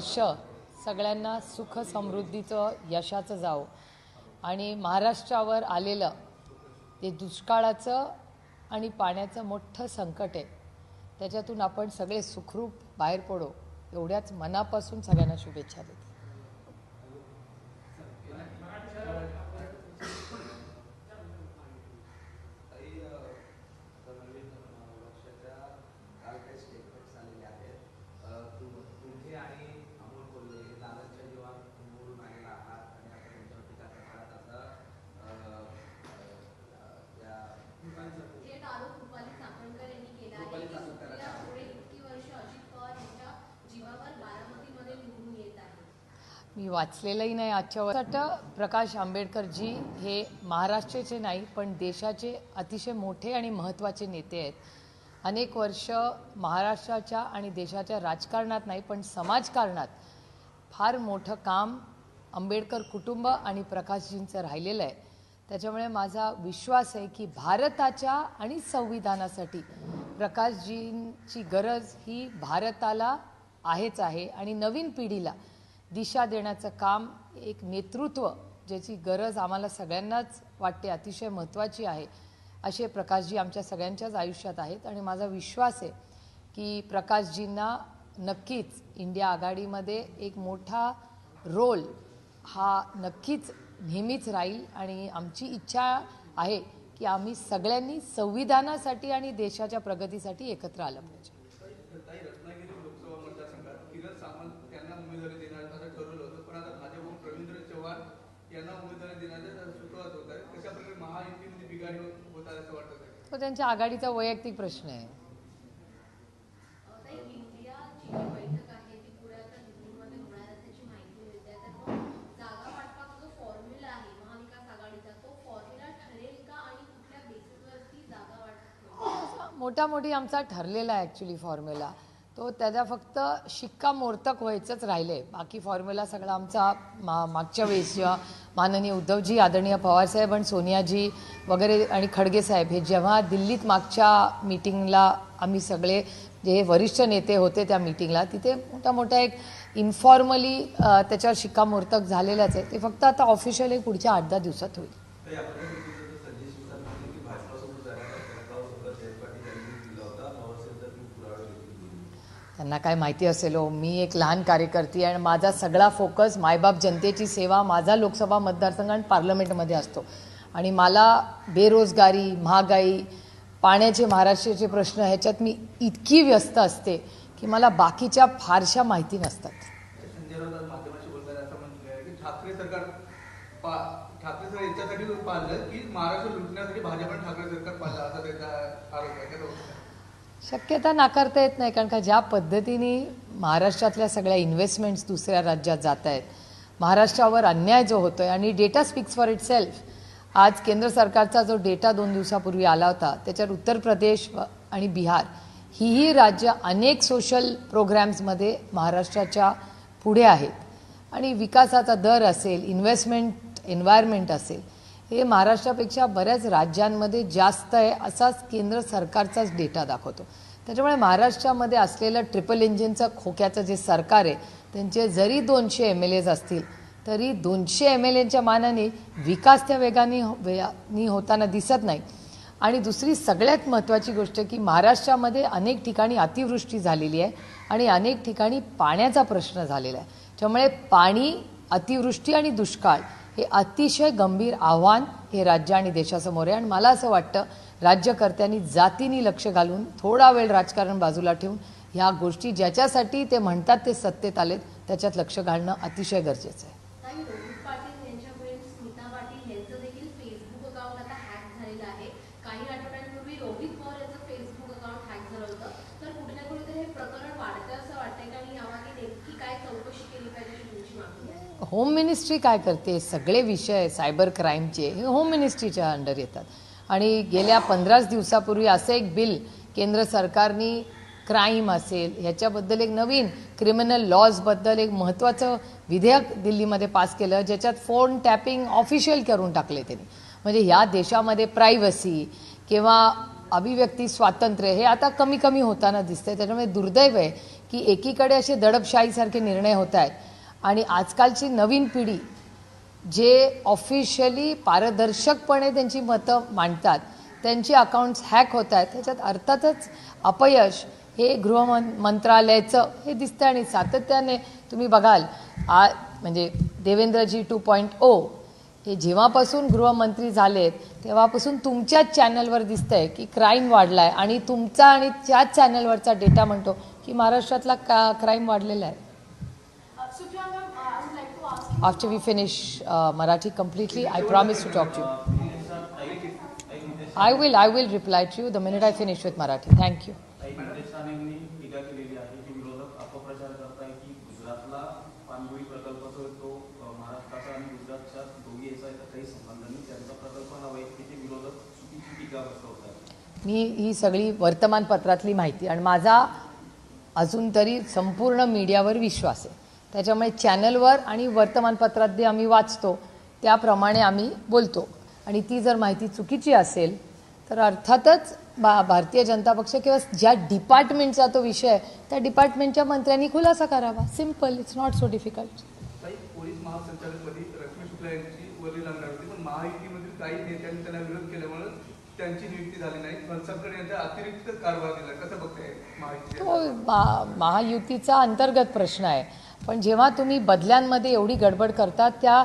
वर्ष सगळ्यांना सुख समृद्धीचं यशाचं जावो आणि महाराष्ट्रावर आलेलं ते दुष्काळाचं आणि पाण्याचं मोठं संकट आहे त्याच्यातून आपण सगळे सुखरूप बाहेर पडो एवढ्याच मनापासून सगळ्यांना शुभेच्छा देते. मी वाचलेलंही नाही आजच्या वर्षात. प्रकाश आंबेडकरजी हे महाराष्ट्राचे नाही पण देशाचे अतिशय मोठे आणि महत्त्वाचे नेते आहेत. अनेक वर्ष महाराष्ट्राच्या आणि देशाच्या राजकारणात नाही पण समाजकारणात फार मोठं काम आंबेडकर कुटुंब आणि प्रकाशजींचं राहिलेलं आहे. त्याच्यामुळे माझा विश्वास आहे की भारताच्या आणि संविधानासाठी प्रकाशजींची गरज ही भारताला आहेच आहे आणि नवीन पिढीला दिशा देण्याचं काम एक नेतृत्व ज्याची गरज आम्हाला सगळ्यांनाच वाटते अतिशय महत्त्वाची आहे असे प्रकाशजी आमच्या सगळ्यांच्याच आयुष्यात आहेत आणि माझा विश्वास आहे की प्रकाशजींना नक्कीच इंडिया आघाडीमध्ये एक मोठा रोल हा नक्कीच नेहमीच राहील आणि आमची इच्छा आहे की आम्ही सगळ्यांनी संविधानासाठी आणि देशाच्या प्रगतीसाठी एकत्र आलं पाहिजे. तो त्यांच्या आघाडीचा वैयक्तिक प्रश्न आहे. मोठी आमचा ठरलेला आहे ॲक्च्युली फॉर्म्युला. तो त्याचा फक्त शिक्कामोर्तक व्हायचंच राहिले. बाकी फॉर्म्युला सगळा आमचा मागच्या वेळेस जेव्हा माननीय उद्धवजी आदरणीय पवारसाहेब आणि सोनियाजी वगैरे आणि खडगे साहेब हे जेव्हा दिल्लीत मागच्या मीटिंगला आम्ही सगळे जे वरिष्ठ नेते होते त्या मीटिंगला तिथे मोठा एक इन्फॉर्मली त्याच्यावर शिक्कामोर्तक झालेलाच आहे. ते फक्त आता ऑफिशियल एक पुढच्या 8-10 दिवसात होईल. त्यांना काय माहिती असेल हो. मी एक लहान कार्यकर्ती आणि माझा सगळा फोकस मायबाप जनतेची सेवा माझा लोकसभा मतदारसंघ आणि पार्लमेंटमध्ये असतो आणि मला बेरोजगारी महागाई पाण्याचे महाराष्ट्राचे प्रश्न ह्याच्यात मी इतकी व्यस्त असते की मला बाकीच्या फारशा माहिती नसतात. शक्यता नाकारता येत नाही कारण का ज्या पद्धतीने महाराष्ट्रातल्या सगळ्या इन्व्हेस्टमेंट्स दुसऱ्या राज्यात जात आहेत महाराष्ट्रावर अन्याय जो होतोय आणि डेटा स्पीक्स फॉर इटसेल्फ. आज केंद्र सरकारचा जो डेटा 2 दिवसापूर्वी आला होता त्याच्यात उत्तर प्रदेश आणि बिहार ही राज्य अनेक सोशल प्रोग्रॅम्समध्ये महाराष्ट्राच्या पुढे आहेत आणि विकासाचा दर असेल इन्व्हेस्टमेंट एन्व्हायरमेंट असेल हे महाराष्ट्रापेक्षा बऱ्याच राज्यांमध्ये जास्त आहे असाच केंद्र सरकारचाच डेटा दाखवतो. त्याच्यामुळे महाराष्ट्रामध्ये असलेलं ट्रिपल इंजिनचं खोक्याचं जे सरकार आहे त्यांचे जरी 200 MLAs असतील तरी 200 MLAंच्या मानाने विकास त्या वेगाने होताना दिसत नाही. आणि दुसरी सगळ्यात महत्त्वाची गोष्ट की महाराष्ट्रामध्ये अनेक ठिकाणी अतिवृष्टी झालेली आहे आणि अनेक ठिकाणी पाण्याचा प्रश्न झालेला आहे. त्यामुळे पाणी अतिवृष्टी आणि दुष्काळ हे अतिशय गंभीर आव्हान हे राज्य आणि देशासमोर आहे आणि मला असं वाटतं राज्यकर्त्यांनी जातीने लक्ष घालून थोडा वेळ राजकारण बाजूला ठेवून ह्या गोष्टी ज्याच्यासाठी ते म्हणतात ते सत्तेत आलेत त्याच्यात लक्ष घालणं अतिशय गरजेचं आहे. होम मिनिस्ट्री काय करते सगळे विषय सायबर क्राईमचे हे होम मिनिस्ट्रीच्या अंडर येतात आणि गेल्या 15 दिवसापूर्वी असं एक बिल केंद्र सरकारने क्राईम असेल ह्याच्याबद्दल एक नवीन क्रिमिनल लॉजबद्दल एक महत्त्वाचं विधेयक दिल्लीमध्ये पास केलं ज्याच्यात फोन टॅपिंग ऑफिशियल करून टाकले त्यांनी. म्हणजे ह्या देशामध्ये प्रायव्हसी किंवा अभिव्यक्ती स्वातंत्र्य हे आता कमी कमी होताना दिसतंय. त्याच्यामुळे दुर्दैव आहे की की एकीकडे असे दडपशाहीसारखे निर्णय होत आहेत आणि आजकालची नवीन पिढी जे ऑफिशियली पारदर्शकपणे त्यांची मतं मांडतात त्यांची अकाउंट्स हॅक होत आहेत, त्याच्यात अर्थातच अपयश हे मंत्रालयाचं हे दिसतं. आणि सातत्याने तुम्ही बघाल म्हणजे देवेंद्रजी 2.0 हे जेव्हापासून गृहमंत्री झालेत तेव्हापासून तुमच्याच चॅनलवर दिसतंय की क्राईम वाढलाय आणि तुमचा आणि त्याच चॅनलवरचा डेटा म्हणतो की महाराष्ट्रातला क्राईम वाढलेला आहे. After we finish Marathi completely, I promise to talk to you. I will reply to you the minute I finish with Marathi. Thank you. मी ही सगळी वर्तमानपत्रातली माहिती आणि माझा अजून तरी संपूर्ण मीडियावर विश्वास आहे, त्याच्यामुळे चॅनलवर आणि वर्तमानपत्रात जे आम्ही वाचतो त्याप्रमाणे आम्ही बोलतो. आणि ती जर माहिती चुकीची असेल तर अर्थातच भारतीय जनता पक्ष किंवा ज्या डिपार्टमेंटचा तो विषय आहे त्या डिपार्टमेंटच्या मंत्र्यांनी खुलासा करावा. Simple, it's not so difficult. Police महासंचालकपदी रश्मी शुक्ला यांची वरील आणणार होती, पण महायुतीमधील काही नेत्यांनी त्यांना विरोध केल्यामुळे त्यांची नियुक्ती झाली नाही. फणसळकर यांचा अतिरिक्त कारभार दिला. कसं बघताय महायुती? महायुतीचा अंतर्गत प्रश्न आहे, पण जेव्हा तुम्ही बदल्यांमध्ये एवढी गडबड करता त्या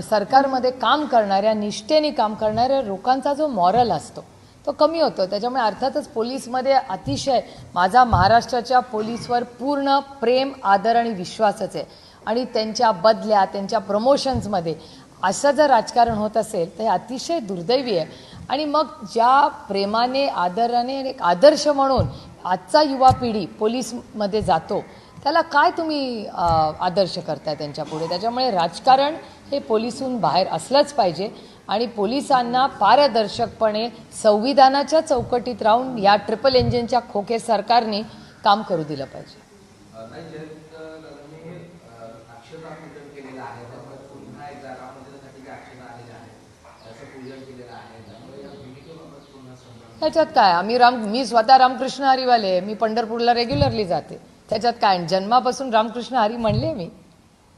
सरकारमध्ये काम करणाऱ्या निष्ठेने काम करणाऱ्या लोकांचा जो मॉरल असतो तो कमी होतो. त्याच्यामुळे अर्थातच पोलीसमध्ये अतिशय माझा महाराष्ट्राच्या पोलीसवर पूर्ण प्रेम, आदर आणि विश्वासच आहे. आणि त्यांच्या बदल्या, त्यांच्या प्रमोशन्समध्ये असं जर राजकारण होत असेल तर हे अतिशय दुर्दैवी आहे. आणि मग ज्या प्रेमाने, आदराने एक आदर्श म्हणून आजचा युवा पिढी पोलीसमध्ये जातो त्याला काय तुम्ही आदर्श करताय त्यांच्या पुढे? त्याच्यामुळे राजकारण हे पोलिसून बाहेर असलंच पाहिजे आणि पोलिसांना पारदर्शकपणे संविधानाच्या चौकटीत राहून या ट्रिपल इंजिनच्या खोके सरकारने काम करू दिलं पाहिजे. त्याच्यात काय, मी स्वतः रामकृष्ण हरीवाले, मी पंढरपूरला रेग्युलरली जाते, त्याच्यात काय? जन्मापासून रामकृष्ण हरी म्हणले मी,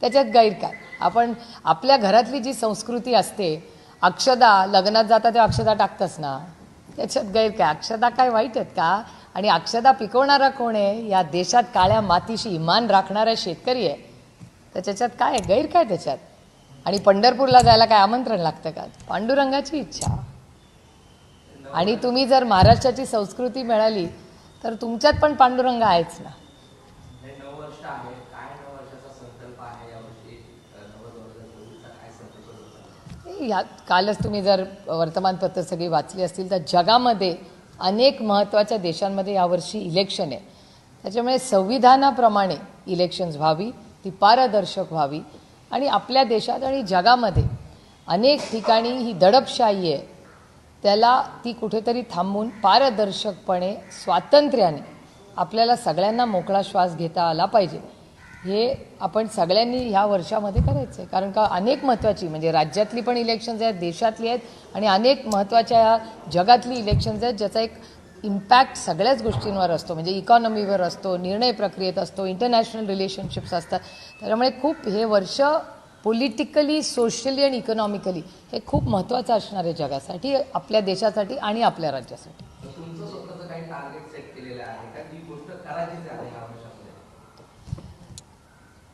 त्याच्यात गैर काय? आपण आपल्या घरातली जी संस्कृती असते, अक्षदा लग्नात जाता तेव्हा अक्षदा टाकतच ना, त्याच्यात गैर काय? अक्षदा काय वाईट आहेत का? आणि अक्षदा पिकवणारा कोण आहे? या देशात काळ्या मातीशी इमान राखणारा शेतकरी आहे. त्याच्यात काय गैर काय त्याच्यात? आणि पंढरपूरला जायला काय आमंत्रण लागतं का? पांडुरंगाची इच्छा. आणि तुम्ही जर महाराष्ट्राची संस्कृती मिळाली तर तुमच्यात पण पांडुरंग आहेच ना. कालच तुम्ही जर वर्तमानपत्र सगळी वाचली असतील तर जगामध्ये अनेक महत्त्वाच्या देशांमध्ये यावर्षी इलेक्शन आहे. त्याच्यामुळे संविधानाप्रमाणे इलेक्शन्स व्हावी, ती पारदर्शक व्हावी. आणि आपल्या देशात आणि जगामध्ये अनेक ठिकाणी ही दडपशाही आहे, त्याला ती कुठेतरी थांबून पारदर्शकपणे स्वातंत्र्याने आपल्याला सगळ्यांना मोकळा श्वास घेता आला पाहिजे. हे आपण सगळ्यांनी ह्या वर्षामध्ये करायचं आहे. कारण का अनेक महत्त्वाची म्हणजे राज्यातली पण इलेक्शन्स आहेत, देशातली आहेत आणि अनेक महत्त्वाच्या जगातली इलेक्शन्स आहेत ज्याचा एक इम्पॅक्ट सगळ्याच गोष्टींवर असतो. म्हणजे इकॉनॉमीवर असतो, निर्णय प्रक्रियेत असतो, इंटरनॅशनल रिलेशनशिप्स असतात. त्याच्यामुळे खूप हे वर्ष पॉलिटिकली, सोशली आणि इकॉनॉमिकली हे खूप महत्त्वाचं असणार आहे जगासाठी, आपल्या देशासाठी आणि आपल्या राज्यासाठी.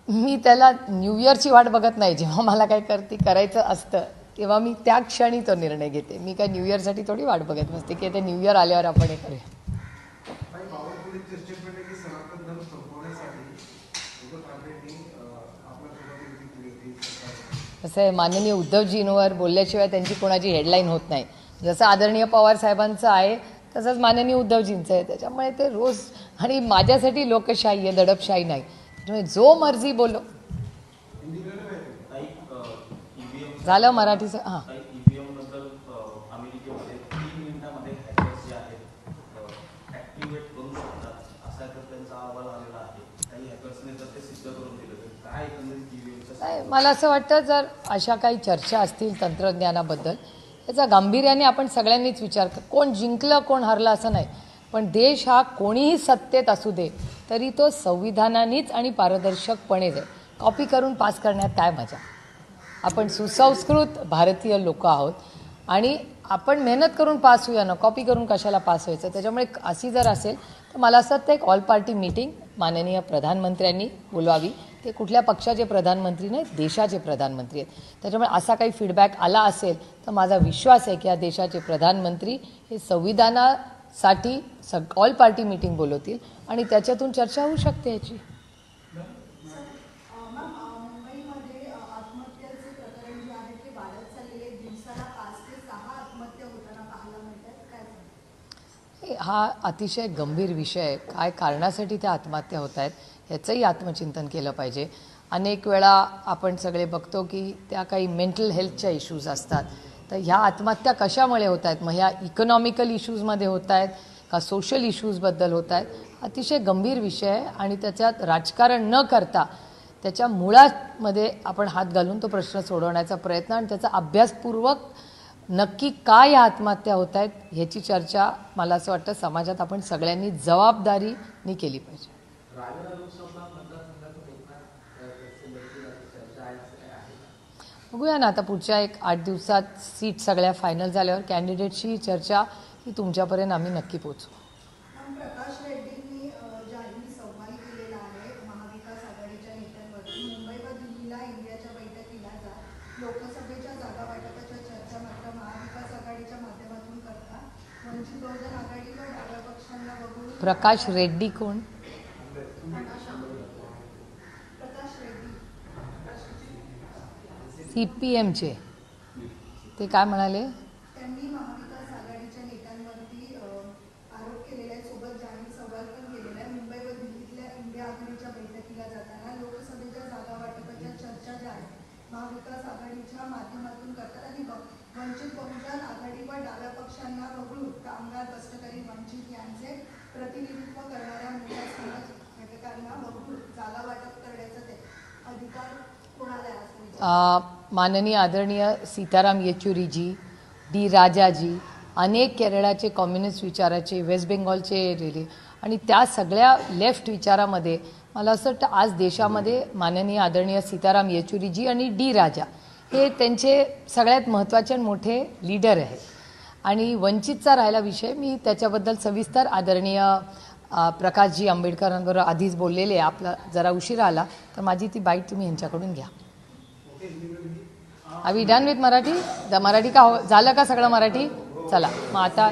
मी त्याला न्यू इयरची वाट बघत नाही. जेव्हा मला काय करायचं असतं तेव्हा मी त्या क्षणी तो निर्णय घेते. मी काय न्यू इयरसाठी थोडी वाट बघत नसते की ते न्यू इयर आल्यावर आपण हे करूया. कसं आहे, माननीय उद्धवजींवर बोलल्याशिवाय त्यांची कोणाची हेडलाईन होत नाही. जसं आदरणीय पवार साहेबांचं आहे तसंच माननीय उद्धवजींचं आहे. त्याच्यामुळे ते रोज, आणि माझ्यासाठी लोकशाही आहे, दडपशाही नाही. त्यामुळे जो मर्जी बोलो. झालं मराठीचं? हां, मला असं वाटतं जर अशा काही चर्चा असतील तंत्रज्ञानाबद्दल त्याचा गांभीर्याने आपण सगळ्यांनीच विचार कोण जिंकलं कोण हरलं असं नाही, पण देश हा कोणीही सत्तेत असू दे तरी तो संविधानानेच आणि पारदर्शकपणेच आहे. कॉपी करून पास करण्यात काय मजा. आपण सुसंस्कृत भारतीय लोक आहोत आणि आपण मेहनत करून पास होऊया ना, कॉपी करून कशाला पास व्हायचं. त्याच्यामुळे अशी जर असेल तर मला असं वाटतं एक ऑल पार्टी मीटिंग माननीय प्रधानमंत्र्यांनी बोलवावी. ते कुठल्या पक्षाचे प्रधानमंत्री नाहीत, देशाचे प्रधानमंत्री आहेत. त्याच्यामुळे असा काही फीडबॅक आला असेल तर माझा विश्वास आहे की या देशाचे प्रधानमंत्री हे संविधानासाठी ऑल पार्टी मीटिंग बोलवतील आणि त्याच्यातून चर्चा होऊ शकते याची. मुंबईमध्ये आत्महत्याचे प्रकरण जे आहे ते वाढत चाललेले, दिवसाला 5 ते 6 आत्महत्या होताना पाहायला मिळतात. काय हा अतिशय गंभीर विषय आहे. काय कारणासाठी त्या आत्महत्या होत आहेत ह्याचंही आत्मचिंतन केलं पाहिजे. अनेक वेळा आपण सगळे बघतो की त्या काही मेंटल हेल्थच्या इश्यूज असतात. तर ह्या आत्महत्या कशामुळे होत आहेत, मग ह्या इकॉनॉमिकल इश्यूजमध्ये होत आहेत का सोशल इश्यूजबद्दल होत आहेत. अतिशय गंभीर विषय आहे आणि त्याच्यात राजकारण न करता त्याच्या मुळामध्ये आपण हात घालून तो प्रश्न सोडवण्याचा प्रयत्न आणि त्याचा अभ्यासपूर्वक नक्की काय या आत्महत्या होत आहेत ह्याची चर्चा मला असं वाटतं समाजात आपण सगळ्यांनी जबाबदारीने केली पाहिजे. बघूया ना, आता पुढच्या 8 दिवसात सीट सगळ्या फायनल झाल्यावर कॅन्डिडेटची चर्चा ही तुमच्यापर्यंत आम्ही नक्की पोहोचू. प्रकाश रेड्डींनी जाहीर सवाल केलेला आहे महाविकास आघाडीच्या नेत्यांवरती. मुंबई व दिल्लीला इंडियाच्या बैठकीला जा, लोकसभेच्या जागा वाटपाच्या चर्चा मात्र महाविकास आघाडीच्या माध्यमातून करता. वंचित बहुजन आघाडी व डाव्या पक्षांना वगळून प्रकाश रेड्डी कोण? प्रकाश रेड्डी CPMचे ते काय म्हणाले? त्यांनी महाविकास आघाडीच्या नेत्यांवरती आरोप केलेला आहे, सोबत जाहीर सवाल पण केलेला आहे. मुंबई व दिल्लीतल्या इंडिया आघाडीच्या बैठकीला जाताना लोकसभेच्या जागा वाटपाच्या चर्चा ज्या आहेत महाविकास आघाडीच्या माध्यमातून करतात आणि वंचित बहुजन आघाडी व डाव्या पक्षांना वगळून कामगार, कष्टकरी, वंचित यांचे प्रतिनिधित्व करणाऱ्या मोठ्या समाज घटकांना वगळून जागा वाटप करण्याचा ते अधिकार कोणाला आहे असं विचारतात. माननीय आदरणीय सीताराम येचुरीजी, डी राजाजी, अनेक केरळाचे कम्युनिस्ट विचाराचे, वेस्ट बेंगॉलचे रेले आणि त्या सगळ्या लेफ्ट विचारामध्ये मला असं वाटतं आज देशामध्ये माननीय आदरणीय सीताराम येचुरीजी आणि डी राजा हे त्यांचे सगळ्यात महत्त्वाचे आणि मोठे लीडर आहेत. आणि वंचितचा राहिला विषय, मी त्याच्याबद्दल सविस्तर आदरणीय प्रकाशजी आंबेडकरांबरोबर आधीच बोललेले आहे. आपला जरा उशिरा आला तर माझी ती बाईट तुम्ही यांच्याकडून घ्या. अभी डन विथ मराठी? मराठी का झालं का सगळं मराठी? चला मग आता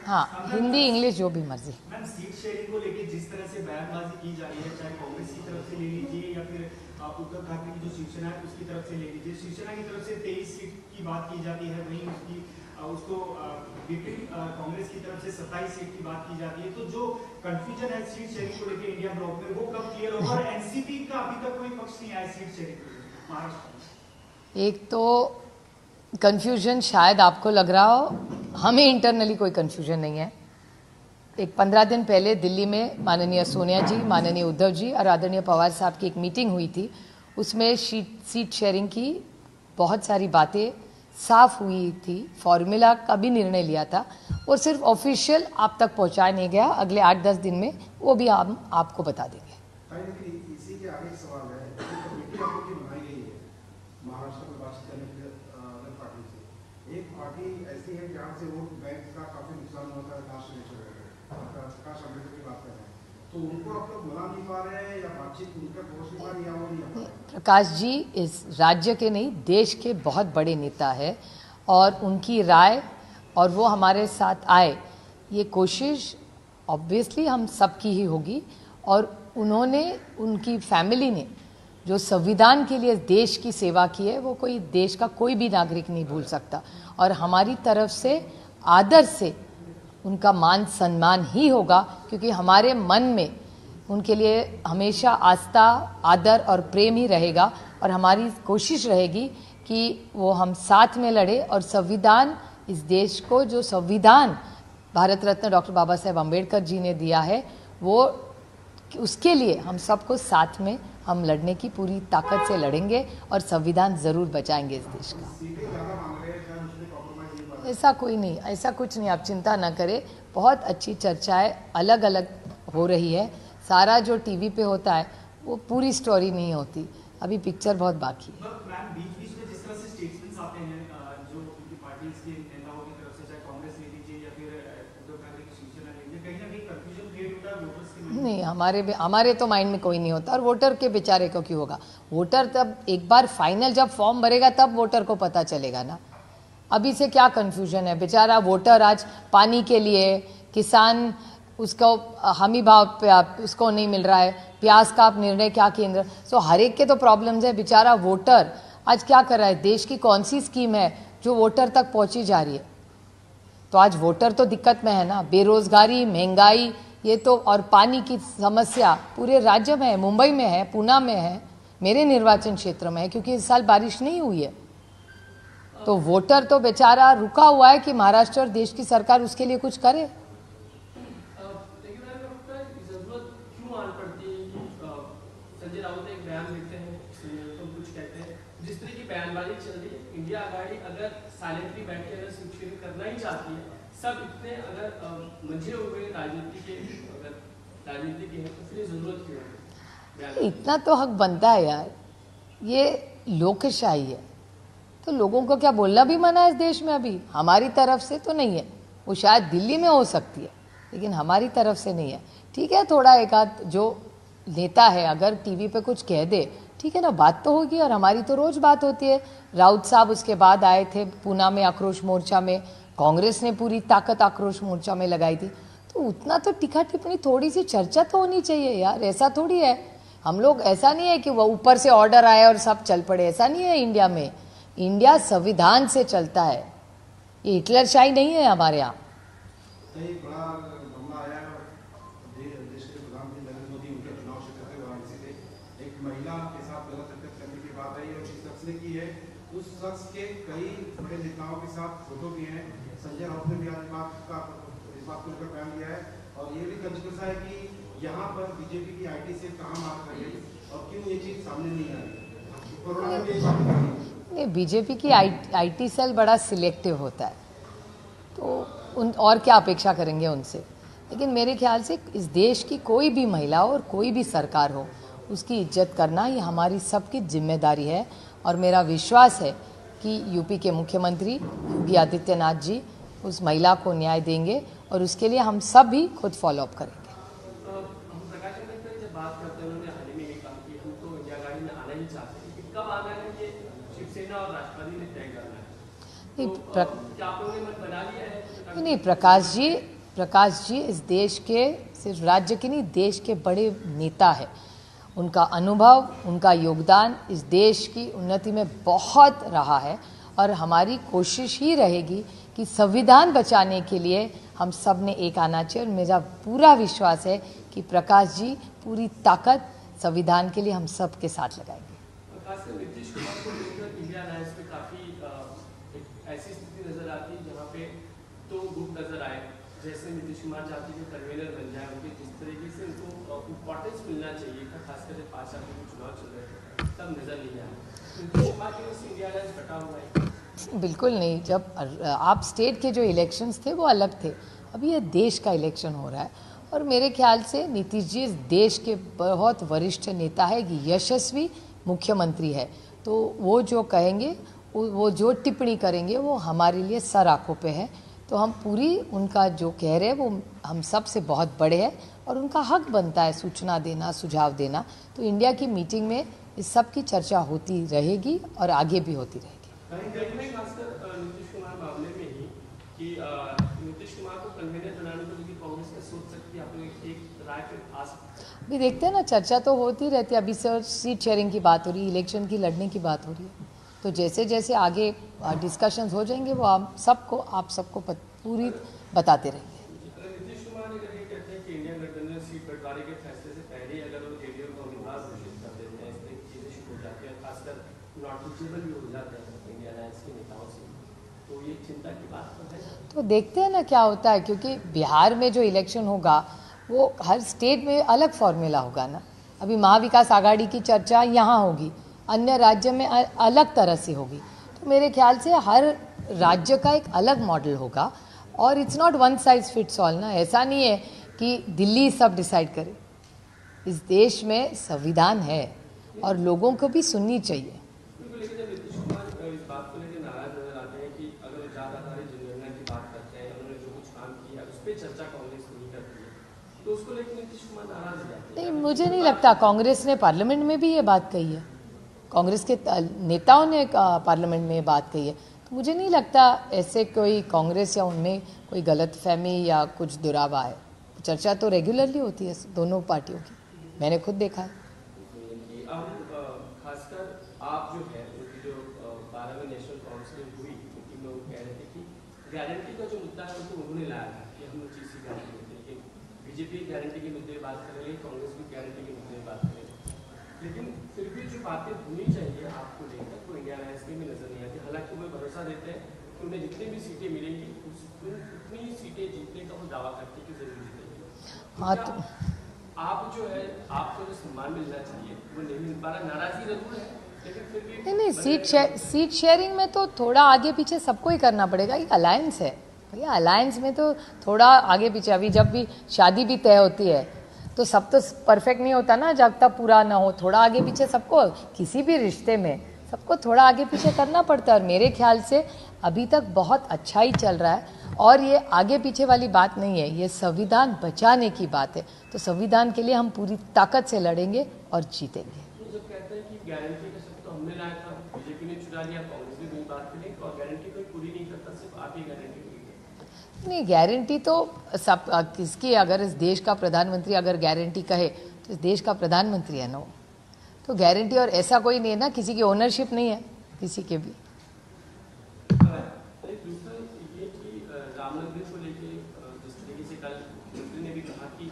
हाँ हिंदी इंग्लिश जो भी मर्जी. मैम, सीट शेयरिंग को लेके जिस तरह से बयानबाजी की जा रही है, चाहे कांग्रेस की तरफ से ले लीजिए या फिर उद्धव ठाकरे की जो शिवसेना है उसकी तरफ से ले लीजिए. शिवसेना की तरफ से 23 सीट की बात की जाती है, वहीं उसको कांग्रेस की तरफ से 27 सीट की बात की जाती है. तो जो कंफ्यूजन है सीट शेयरिंग को लेके इंडिया ब्लॉक में, वो कब क्लियर होगा? और एनसीपी का अभी तक कोई पक्ष नहीं आया सीट शेयरिंग को महाराष्ट्र में. एक तो कन्फ्यूजन शायद आपको लग रहा हो, हमें इंटरनली कोई कन्फ्यूजन नहीं है. एक 15 दिन पहले दिल्ली में माननीय सोनिया जी, माननीय उद्धव जी और आदरणीय पवार साहब की एक मीटिंग हुई थी. उसमें सीट शेयरिंग की बहुत सारी बातें साफ हुई थी. फॉर्मूला का भी निर्णय लिया था और सिर्फ ऑफिशियल आप तक पहुंचाया नहीं गया. अगले 8-10 दिन में वो भी हम आपको बता देंगे. इसी के आगे सवाल है, कमेटी आपकी बनाई गई है महाराष्ट्र में बातचीत करने के लिए अलग पार्टी से. एक पार्टी ऐसी है जहाँ से वोट बैंक का काफी नुकसान होता है, कास्ट अम्बेडकर की बात कर रहे हैं, तो उनको आप लोग बुला नहीं पा रहे हैं या बातचीत उनका पहुँच नहीं पा रही या वो नहीं पा रहे? प्रकाश जी इस राज्य के नहीं देश के बहुत बड़े नेता है और उनकी राय और वो हमारे साथ आए, ये कोशिश ऑब्वियसली हम सबकी ही होगी. और उन्होंने, उनकी फैमिली ने जो संविधान के लिए देश की सेवा की है वो कोई देश का कोई भी नागरिक नहीं भूल सकता. और हमारी तरफ से आदर से उनका मान सम्मान ही होगा, क्योंकि हमारे मन में उनके लिए हमेशा आस्था, आदर और प्रेम ही रहेगा. और हमारी कोशिश रहेगी कि वो हम साथ में लड़े और संविधान, इस देश को जो संविधान भारत रत्न डॉक्टर बाबा साहेब अम्बेडकर जी ने दिया है, वो उसके लिए हम सबको साथ में हम लड़ने की पूरी ताकत से लड़ेंगे और संविधान ज़रूर बचाएंगे इस देश का. ऐसा कोई नहीं, ऐसा कुछ नहीं, आप चिंता ना करें. बहुत अच्छी चर्चाएं अलग अलग हो रही है. सारा जो टीवी पे होता है वो पूरी स्टोरी नहीं होती, अभी पिक्चर बहुत बाकी है। मैम बीच में जिस तरह से स्टेटमेंट्स आते हैं जो उनकी पार्टी के नेताओं की तरफ से, चाहे कांग्रेस ले लीजिए या फिर उद्धव ठाकरे की शिवसेना ले लीजिए, कहीं ना कहीं कंफ्यूजन क्रिएट होता है वोटर्स के लिए। नहीं, हमारे तो माइंड में कोई नहीं होता, और वोटर के बेचारे को क्यों होगा। वोटर तब एक बार फाइनल जब फॉर्म भरेगा तब वोटर को पता चलेगा ना। अभी से क्या कंफ्यूजन है, बेचारा वोटर आज पानी के लिए, किसान उसको हमी भाव पे उसको नहीं मिल रहा है, प्याज का आप निर्णय क्या केंद्र, सो हर एक के तो प्रॉब्लम्स है। बेचारा वोटर आज क्या कर रहा है, देश की कौन सी स्कीम है जो वोटर तक पहुंची जा रही है। तो आज वोटर तो दिक्कत में है ना, बेरोजगारी, महंगाई, ये तो, और पानी की समस्या पूरे राज्य में है, मुंबई में है, पूना में है, मेरे निर्वाचन क्षेत्र में है, क्योंकि इस साल बारिश नहीं हुई है। तो वोटर तो बेचारा रुका हुआ है कि महाराष्ट्र और देश की सरकार उसके लिए कुछ करे। संजय राउत एक बयान देते हैं, तो कुछ कहते हैं, जिस तरह की बयानबाजी चल रही है, इंडिया आघाड़ी अगर साइलेंटली बैठ के अगर शिवसेना करना ही चाहती है, सब इतने अगर मंझे हुए राजनीति के हैं, तो फिर जरूरत क्यों है? इतना तो हक बनता है यार, ये लोकशाही है, तो लोगों को क्या बोलना भी मना है इस देश में। अभी हमारी तरफ से तो नहीं है, वो शायद दिल्ली में हो सकती है, लेकिन हमारी तरफ से नहीं है। ठीक है, थोड़ा एक आध जो नेता है अगर टीवी पे कुछ कह दे, ठीक है ना, बात तो होगी, और हमारी तो रोज बात होती है। राउत साहब उसके बाद आए थे पूना में आक्रोश मोर्चा में, कांग्रेस ने पूरी ताकत आक्रोश मोर्चा में लगाई थी, तो उतना तो टिक्का टिप्पणी, थोड़ी सी चर्चा तो होनी चाहिए यार। ऐसा थोड़ी है, हम लोग, ऐसा नहीं है कि वो ऊपर से ऑर्डर आए और सब चल पड़े, ऐसा नहीं है इंडिया में। इंडिया संविधान से चलता है, ये हिटलरशाही नहीं है हमारे यहाँ। तो एक बड़ा मामला आया, देश के प्रधानमंत्री नरेंद्र मोदी उनके चुनाव क्षेत्र से वाराणसी से एक महिला के साथ गलत हरकत करने की बात आई, और जिस शख्स ने की है उस शख्स के कई बड़े नेताओं के साथ फोटो भी हैं। संजय राउत ने भी आज इस बात को लेकर बयान दिया है, और ये भी कंजकसा है कि यहाँ पर बीजेपी की IT सेल कहाँ मार कर गई और क्यों ये चीज सामने नहीं आ रही। कोरोना में ये बात नहीं, बीजेपी की IT सेल बड़ा सिलेक्टिव होता है, तो उन और क्या अपेक्षा करेंगे उनसे। लेकिन मेरे ख्याल से इस देश की कोई भी महिला हो और कोई भी सरकार हो, उसकी इज्जत करना ये हमारी सबकी जिम्मेदारी है, और मेरा विश्वास है कि यूपी के मुख्यमंत्री योगी आदित्यनाथ जी उस महिला को न्याय देंगे, और उसके लिए हम सब भी खुद फॉलोअप करेंगे। हम प्रकाश जावड़ेकर जब बात करते हैं, उन्होंने हाल ही में ये कहा कि हम तो इंडिया आघाड़ी में आना ही चाहते हैं, लेकिन कब आना है ये शिवसेना और राष्ट्रवादी ने तय करना है। तो क्या आप लोगों ने मन बना लिया है? नहीं, प्रकाश जी इस देश के सिर्फ राज्य के नहीं, देश के बड़े नेता है। उनका अनुभव, उनका योगदान इस देश की उन्नति में बहुत रहा है, और हमारी कोशिश ही रहेगी कि संविधान बचाने के लिए हम सब ने एक आना चाहिए। और मेरा पूरा विश्वास है कि प्रकाश जी पूरी ताकत संविधान के लिए हम सब के साथ लगाएंगे। खासकर नीतीश कुमार को लेकर इंडिया अलायंस में काफी ऐसी स्थिति नजर आती है जहाँ पे तो गुट नजर आए, जैसे नीतीश कुमार चाहते हैं कन्वीनर बन जाए, उनके जिस तरीके से उनको इम्पोर्टेंस मिलना चाहिए था, खासकर 5 साल के चुनाव चल रहे थे, तब नजर नहीं आया। नीतीश कुमार के वजह से इंडिया अलायंस बटा हुआ है। बिल्कुल नहीं, जब आप स्टेट के जो इलेक्शंस थे वो अलग थे, अभी ये देश का इलेक्शन हो रहा है, और मेरे ख्याल से नीतीश जी इस देश के बहुत वरिष्ठ नेता है, यशस्वी मुख्यमंत्री है, तो वो जो कहेंगे, वो जो टिप्पणी करेंगे, वो हमारे लिए सर आंखों पे है। तो हम पूरी उनका जो कह रहे हैं वो हम सब से बहुत बड़े हैं, और उनका हक बनता है सूचना देना, सुझाव देना। तो इंडिया की मीटिंग में इस सब की चर्चा होती रहेगी और आगे भी होती रहेगी। खासकर नीतीश कुमार मामले में ही कि नीतीश कुमार को कन्वीनर बनाने को लेकर कांग्रेस का सोच सकती है, आप लोग एक राय पे आ सकते हैं? अभी देखते हैं ना, चर्चा तो होती रहती है। अभी सर सीट शेयरिंग की बात हो रही है, इलेक्शन की लड़ने की बात हो रही है, तो जैसे जैसे आगे डिस्कशंस हो जाएंगे वो आप सबको पूरी बताते रहेंगे। नीतीश कुमार अगर ये कहते हैं कि इंडिया गठबंधन सीट बंटवारे के फैसले से पहले अगर वो जेडीयू को उम्मीदवार घोषित कर देते हैं, इस तरह की चीजें शुरू हो जाती है, खासकर नॉट रीचेबल भी हो जाते हैं इंडिया अलायंस के नेताओं से, तो ये चिंता की बात तो है। तो देखते हैं ना क्या होता है, क्योंकि बिहार में जो इलेक्शन होगा वो हर स्टेट में अलग फॉर्मूला होगा ना। अभी महाविकास आघाड़ी की चर्चा यहाँ होगी, अन्य राज्य में अलग तरह से होगी, तो मेरे ख्याल से हर राज्य का एक अलग मॉडल होगा, और it's not one size fits all ना। ऐसा नहीं है कि दिल्ली सब डिसाइड करे, इस देश में संविधान है और लोगों को भी सुननी चाहिए। बिल्कुल, लेकिन जब नीतीश कुमार इस बात को लेकर नाराज नजर आते हैं कि अगर ज्यादातर जनगणना की बात करते हैं, उन्होंने जो कुछ काम किया उस पर चर्चा कांग्रेस नहीं करती है, तो उसको लेकर नीतीश कुमार नाराज हो जाते हैं। नहीं, मुझे नहीं लगता। कांग्रेस ने पार्लियामेंट में भी ये बात कही है, कांग्रेस के नेताओं ने पार्लियामेंट में ये बात कही है, तो मुझे नहीं लगता ऐसे कोई कांग्रेस या उनमें कोई गलतफहमी या कुछ दुरावा है। चर्चा तो रेगुलरली होती है दोनों पार्टियों की, मैंने खुद देखा है। खासकर आप जो है उनकी जो 12वीं नेशनल काउंसिल हुई, उनकी में वो कह रहे थे कि गारंटी का जो मुद्दा है उनको उन्होंने लाया था कि हम चीज़ की गारंटी देते हैं, लेकिन बीजेपी गारंटी के मुद्दे बात कर रही है, कांग्रेस भी गारंटी के मुद्दे बात कर रही है, लेकिन फिर भी जो बातें होनी चाहिए आपको लेकर वो इंडिया अलायंस में नजर नहीं आती। हालांकि वो भरोसा देते हैं कि उन्हें जितनी भी सीटें मिलेंगी उतनी सीटें जीतने का वो दावा करते हैं कि जरूर जीतेंगे। हाँ, तो आप जो है आपको जो सम्मान मिलना चाहिए वो नहीं मिल पा रहा, नाराजगी जरूर है, लेकिन फिर भी नहीं, सीट शेयरिंग में तो थोड़ा आगे पीछे सबको ही करना पड़ेगा। ये अलायंस है भैया, अलायंस में तो थोड़ा आगे पीछे, अभी जब भी शादी भी तय होती है तो सब तो परफेक्ट नहीं होता ना, जब तक पूरा ना हो, थोड़ा आगे पीछे सबको, किसी भी रिश्ते में सबको थोड़ा आगे पीछे करना पड़ता है। और मेरे ख्याल से अभी तक बहुत अच्छा ही चल रहा है, और ये आगे पीछे वाली बात नहीं है, ये संविधान बचाने की बात है। तो संविधान के लिए हम पूरी ताकत से लड़ेंगे और जीतेंगे। जब कहते हैं कि गारंटी का शब्द तो हमने लाया था, बीजेपी ने चुरा लिया, कांग्रेस भी वही बात करें, और गारंटी कोई पूरी नहीं करता, सिर्फ आप ही गारंटी पूरी करते। नहीं, गारंटी तो सब किसकी, अगर इस देश का प्रधानमंत्री अगर गारंटी कहे तो इस देश का प्रधानमंत्री है ना वो, तो गारंटी, और ऐसा कोई नहीं है ना, किसी की ओनरशिप नहीं है किसी के भी। दूसरा ये कि राम मंदिर को लेके जिस तरीके से कल मुख्यमंत्री ने भी कहा कि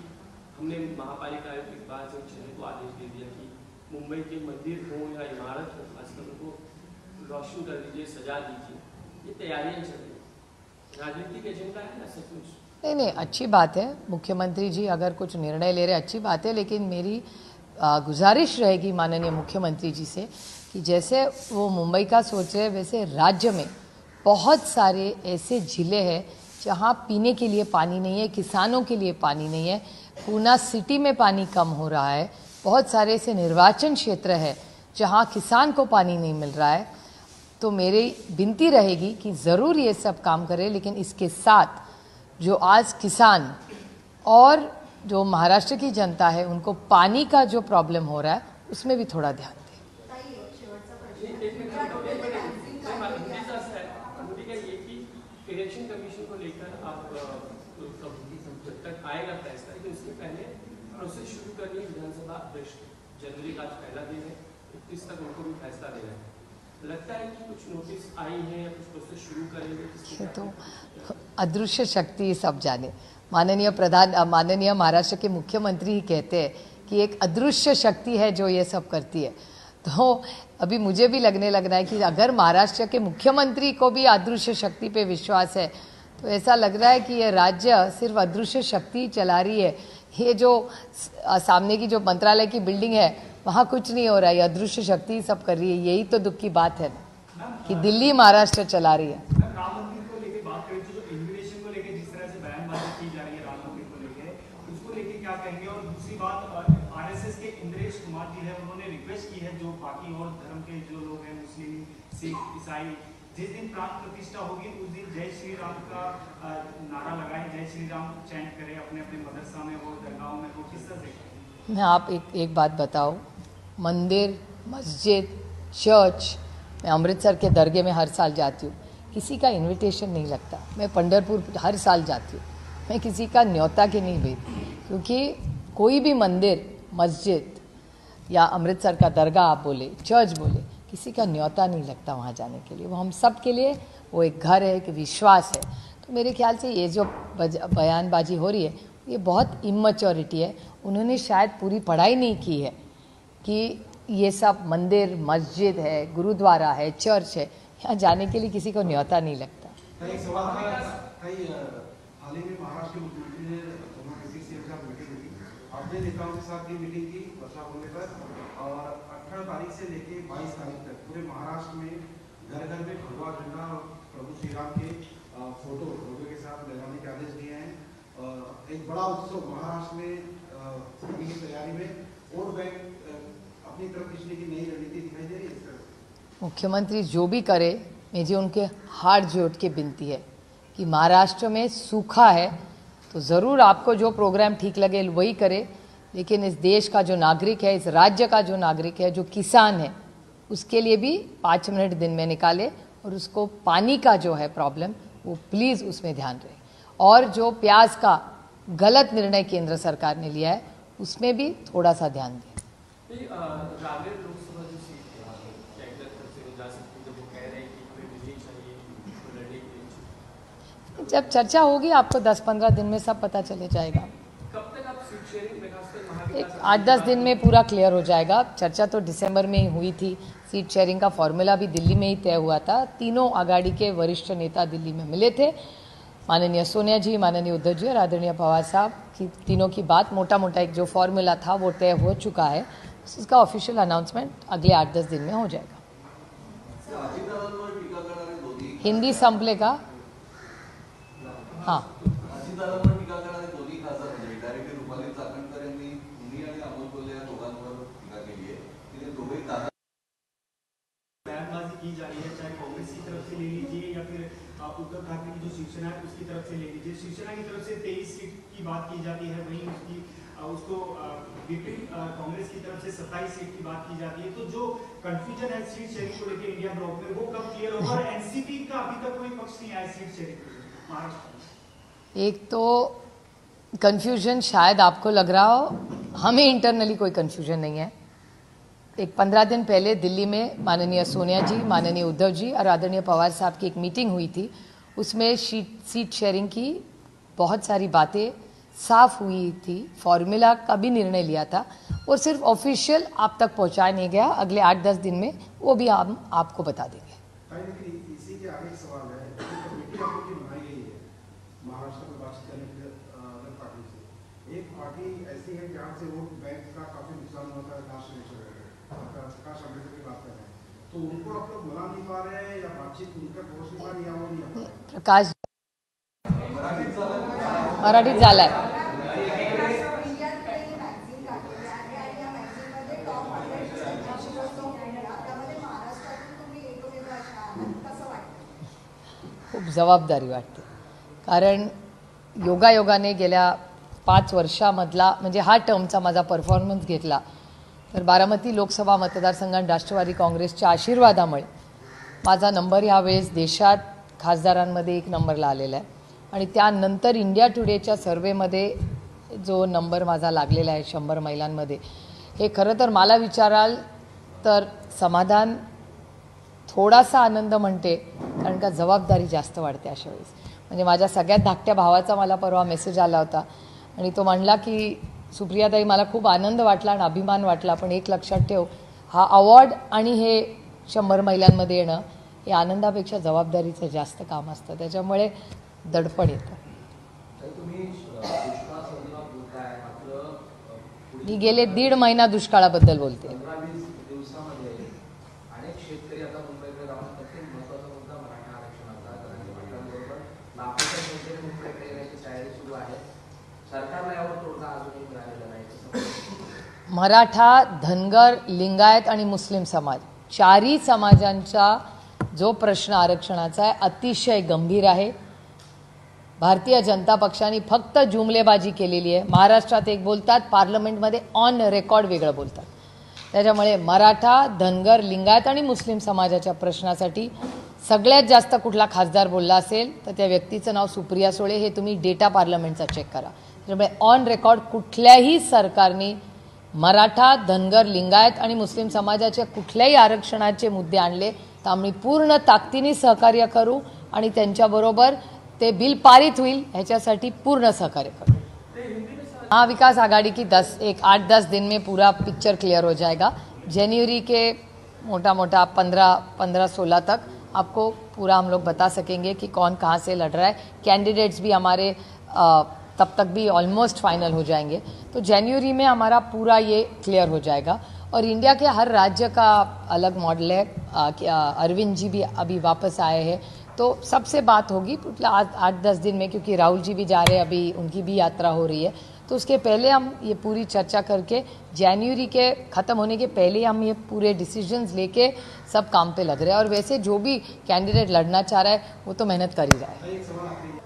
हमने महापालिका आयुक्त इकबाल सिंह चहल को आदेश दे दिया कि मुंबई के मंदिर हो या इमारत हो, खासकर उनको रोशन कर दीजिए, सजा दीजिए। ये तैयारियां चल रही, राजनीतिक एजेंडा है ना सचमुच? नहीं, अच्छी बात है, मुख्यमंत्री जी अगर कुछ निर्णय ले रहे अच्छी बात है, लेकिन मेरी गुजारिश रहेगी माननीय मुख्यमंत्री जी से कि जैसे वो मुंबई का सोच रहे वैसे राज्य में बहुत सारे ऐसे जिले हैं जहाँ पीने के लिए पानी नहीं है, किसानों के लिए पानी नहीं है, पूना सिटी में पानी कम हो रहा है, बहुत सारे ऐसे निर्वाचन क्षेत्र है जहाँ किसान को पानी नहीं मिल रहा है। तो मेरी विनती रहेगी कि ज़रूर ये सब काम करें, लेकिन इसके साथ जो आज किसान और जो महाराष्ट्र की जनता है उनको पानी का जो प्रॉब्लम हो रहा है उसमें भी थोड़ा ध्यान दें। इलेक्शन कमीशन को लेकर आप जब तक आएगा फैसला, लेकिन उसके पहले प्रोसेस शुरू करनी है। विधानसभा अध्यक्ष जनवरी का आज पहला दिन है, 31 तक उनको भी फैसला देना है। लगता है कि कुछ नोटिस आई हैं या कुछ प्रोसेस शुरू करेंगे? ये तो अदृश्य शक्ति सब जाने। माननीय महाराष्ट्र के मुख्यमंत्री ही कहते हैं कि एक अदृश्य शक्ति है जो ये सब करती है। तो अभी मुझे भी लगने लग रहा है कि अगर महाराष्ट्र के मुख्यमंत्री को भी अदृश्य शक्ति पे विश्वास है तो ऐसा लग रहा है कि ये राज्य सिर्फ अदृश्य शक्ति चला रही है। ये जो सामने की जो मंत्रालय की बिल्डिंग है वहाँ कुछ नहीं हो रहा है, ये अदृश्य शक्ति सब कर रही है। यही तो दुख की बात है कि दिल्ली महाराष्ट्र चला रही है। राम मंदिर को लेकर बात करें तो जो इन्विटेशन को लेकर जिस तरह से बयानबाजी की जा रही है राम मंदिर को लेकर, उसको लेकर क्या कहेंगे? और दूसरी बात, आरएसएस के इंद्रेश कुमार जी है, उन्होंने रिक्वेस्ट की है जो बाकी और धर्म के जो लोग हैं, मुस्लिम, सिख, ईसाई, जिस दिन प्राण प्रतिष्ठा होगी उस दिन जय श्री राम का नारा लगाएं, जय श्री राम चैंट करें अपने अपने मदरसा में और दरगाहों में। तो किस तरह से? मैं आप एक बात बताओ, मंदिर, मस्जिद, चर्च, मैं अमृतसर के दरगाह में हर साल जाती हूँ, किसी का इनविटेशन नहीं लगता। मैं पंढरपुर हर साल जाती हूँ, मैं किसी का न्योता के नहीं भेजती, क्योंकि कोई भी मंदिर, मस्जिद या अमृतसर का दरगाह आप बोले, चर्च बोले, किसी का न्योता नहीं लगता वहाँ जाने के लिए। वो हम सब के लिए वो एक घर है, एक विश्वास है। तो मेरे ख्याल से ये जो बयानबाजी हो रही है ये बहुत इमैच्योरिटी है। उन्होंने शायद पूरी पढ़ाई नहीं की है कि ये सब मंदिर, मस्जिद है, गुरुद्वारा है, चर्च है, यहाँ जाने के लिए किसी को न्योता नहीं लगता। एक सवाल था, हाल ही में महाराष्ट्र के मुख्यमंत्री ने सीएम के साथ मीटिंग की, अपने नेताओं के साथ ये मीटिंग की वर्षा होने पर, और 18 तारीख से लेके 22 तारीख तक पूरे महाराष्ट्र में घर घर में भगवा झंडा और प्रभु श्री राम के फोटो के साथ लगाने के आदेश दिए हैं। एक बड़ा उत्सव महाराष्ट्र में की तैयारी में वोट बैंक अपनी तरफ खींचने की नई रणनीति दिखाई दे रही है इस तरह? मुख्यमंत्री जो भी करे, मुझे उनके हाथ जोड़ के विनती है कि महाराष्ट्र में सूखा है तो ज़रूर आपको जो प्रोग्राम ठीक लगे वही करे, लेकिन इस देश का जो नागरिक है, इस राज्य का जो नागरिक है, जो किसान है, उसके लिए भी 5 मिनट दिन में निकाले और उसको पानी का जो है प्रॉब्लम वो प्लीज़ उसमें ध्यान रहे। और जो प्याज का गलत निर्णय केंद्र सरकार ने लिया है उसमें भी थोड़ा सा ध्यान दें। रावेर लोकसभा जो सीट कैबिनेट तरफ से जा सकती है, जब वो कह रहे हैं कि हमें बिजली चाहिए तो लड़ने के लिए, जब चर्चा होगी आपको 10-15 दिन में सब पता चले जाएगा। कब तक आप सीट शेयरिंग में खासकर एक महाविकास 8-10 दिन में पूरा क्लियर हो जाएगा। चर्चा तो दिसंबर में ही हुई थी, सीट शेयरिंग का फॉर्मूला भी दिल्ली में ही तय हुआ था। तीनों आघाड़ी के वरिष्ठ नेता दिल्ली में मिले थे, माननीय सोनिया जी, माननीय उद्धव जी और आदरणीय पवार साहब की, तीनों की बात मोटा मोटा एक जो फॉर्मूला था वो तय हो चुका है। इसका ऑफिशियल अनाउंसमेंट अगले 8-10 दिन में हो जाएगा। हिंदी संपले का हां बयानबाजी की जा रही है, चाहे कांग्रेस की तरफ से ले लीजिए या फिर उद्धव ठाकरे की जो शिवसेना है उसकी तरफ से ले लीजिए। शिवसेना की तरफ से 23 सीट की बात की जाती है, वहीं उसको विपरीत कांग्रेस की तरफ से 27 सीट की बात की जाती है। तो जो कंफ्यूजन है सीट शेयरिंग को लेकर इंडिया ब्लॉक में, वो कब क्लियर होगा? और एनसीपी का अभी तक कोई पक्ष नहीं आया सीट शेयरिंग को महाराष्ट्र। एक तो कंफ्यूजन शायद आपको लग रहा हो, हमें इंटरनली कोई कंफ्यूजन नहीं है। एक 15 दिन पहले दिल्ली में माननीय सोनिया जी, माननीय उद्धव जी और आदरणीय पवार साहब की एक मीटिंग हुई थी। उसमें सीट शेयरिंग की बहुत सारी बातें साफ हुई थी, फॉर्मूला का भी निर्णय लिया था और सिर्फ ऑफिशियल आप तक पहुंचाया नहीं गया। अगले 8-10 दिन में वो भी हम आपको बता देंगे। इसी के आगे एक सवाल है, कमेटी आपकी बनाई गई है महाराष्ट्र में बातचीत करने के लिए अदर पार्टी से। एक पार्टी ऐसी है जहाँ से वोट बैंक का काफी नुकसान होता है, काश अम्बेडकर की बात कर रहे हैं, तो उनको आप लोग बुला नहीं पा रहे हैं या बातचीत उनका पहुंच नहीं पा रही, या वो नहीं आ पा रहे? प्रकाश मराठीत झालाय। खूप जबाबदारी वाटते, कारण योगायोगाने गेल्या 5 वर्षामधला म्हणजे हा टर्मचा माझा परफॉर्मन्स घेतला तर बारामती लोकसभा मतदारसंघात राष्ट्रवादी काँग्रेसच्या आशीर्वादामुळे माझा नंबर यावेळेस देशात खासदारांमध्ये 1 नंबरला आलेला आहे आणि त्यानंतर इंडिया टुडेच्या सर्वेमध्ये जो नंबर माझा लागलेला आहे 100 महिलांमध्ये, हे खरं तर मला विचाराल तर समाधान, थोडासा आनंद म्हणते, कारण का जबाबदारी जास्त वाढते अशा वेळेस। म्हणजे माझ्या सगळ्यात धाकट्या भावाचा मला परवा मेसेज आला होता आणि तो म्हणला की सुप्रियाताई मला खूप आनंद वाटला आणि अभिमान वाटला, पण एक लक्षात ठेव, हा अवॉर्ड आणि हे 100 महिलांमध्ये येणं हे आनंदापेक्षा जबाबदारीचं जास्त काम असतं, त्याच्यामुळे दडपण येतं। मी गेले 1.5 महिना दुष्काळाबद्दल बोलते। मराठा, धनगर, लिंगायत आणि मुस्लिम समाज, चारही समाजांचा जो प्रश्न आरक्षणाचा आहे अतिशय गंभीर आहे। भारतीय जनता पक्षाने फक्त जुमलेबाजी केलेली आहे। महाराष्ट्रात एक बोलतात, पार्लमेंटमध्ये ऑन रेकॉर्ड वेगळं बोलतात। त्याच्यामुळे मराठा, धनगर, लिंगायत आणि मुस्लिम समाजाच्या प्रश्नासाठी सगळ्यात जास्त कुठला खासदार बोलला असेल तर त्या व्यक्तीचं नाव सुप्रिया सुळे, हे तुम्ही डेटा पार्लमेंटचा चेक करा। त्यामुळे ऑन रेकॉर्ड कुठल्याही सरकारने मराठा, धनगर, लिंगायत आणि मुस्लिम समाजाच्या कुठल्याही आरक्षणाचे मुद्दे आणले तर आम्ही पूर्ण ताकदीने सहकार्य करू आणि त्यांच्याबरोबर ते बिल पारित होईल ह्याच्यासाठी पूर्ण सहकार्य करूँ। महाविकास आघाड़ी की 8-10 दिन में पूरा पिक्चर क्लियर हो जाएगा। जनवरी के मोटा मोटा 15-16 तक आपको पूरा हम लोग बता सकेंगे कि कौन कहाँ से लड़ रहा है। कैंडिडेट्स भी हमारे तब तक भी ऑलमोस्ट फाइनल हो जाएंगे, तो जनवरी में हमारा पूरा ये क्लियर हो जाएगा। और इंडिया के हर राज्य का अलग मॉडल है। अरविंद जी भी अभी वापस आए हैं, तो सबसे बात होगी पिछले 8-10 दिन में, क्योंकि राहुल जी भी जा रहे हैं, अभी उनकी भी यात्रा हो रही है, तो उसके पहले हम ये पूरी चर्चा करके जनवरी के ख़त्म होने के पहले हम ये पूरे डिसीजंस लेके सब काम पे लग रहे हैं। और वैसे जो भी कैंडिडेट लड़ना चाह रहा है वो तो मेहनत कर ही रहा है।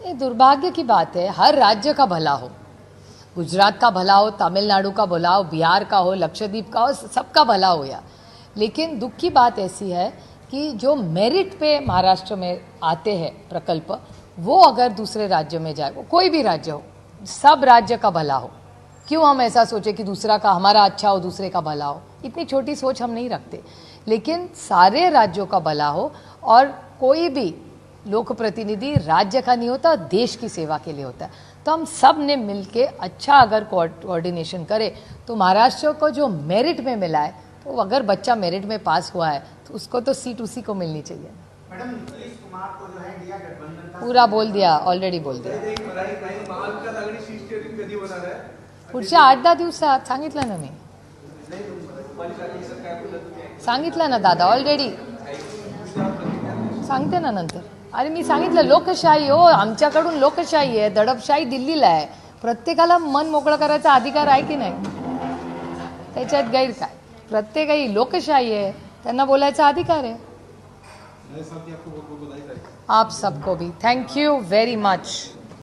ये दुर्भाग्य की बात है, हर राज्य का भला हो, गुजरात का भला हो, तमिलनाडु का भला हो, बिहार का हो, लक्षद्वीप का हो, सबका भला हो या। लेकिन दुख की बात ऐसी है कि जो मेरिट पे महाराष्ट्र में आते हैं प्रकल्प, वो अगर दूसरे राज्य में जाए, वो कोई भी राज्य हो, सब राज्य का भला हो। क्यों हम ऐसा सोचे कि दूसरा का हमारा अच्छा हो, दूसरे का भला हो? इतनी छोटी सोच हम नहीं रखते। लेकिन सारे राज्यों का भला हो, और कोई भी लोक प्रतिनिधि राज्य का नहीं होता, देश की सेवा के लिए होता है। तो हम सब ने मिलके अच्छा अगर कोऑर्डिनेशन करे तो महाराष्ट्र को जो मेरिट में मिला है, तो अगर बच्चा मेरिट में पास हुआ है तो उसको तो सीट उसी को मिलनी चाहिए। मैडम नीतीश कुमार को जो है इंडिया गठबंधन का पूरा बोल दिया, ऑलरेडी बोल दिया। महाविकास आघाडी शिवसेनेत कधी होणार आहे? पुढच्या 8-10 दिवसात सांगितलं ना मी, सांगितलं ना दादा, ऑलरेडी सांगते ना नंतर। अरे मी सांगितलं, लोकशाही हो, आमच्याकडून लोकशाही आहे, दडपशाही दिल्लीला आहे। प्रत्येकाला मन मोकळं करायचा अधिकार आहे की नाही? त्याच्यात गैर काय? प्रत्येकाही लोकशाही आहे, त्यांना बोलायचा अधिकार आहे। आप सबको भी थैंक यू वेरी मच।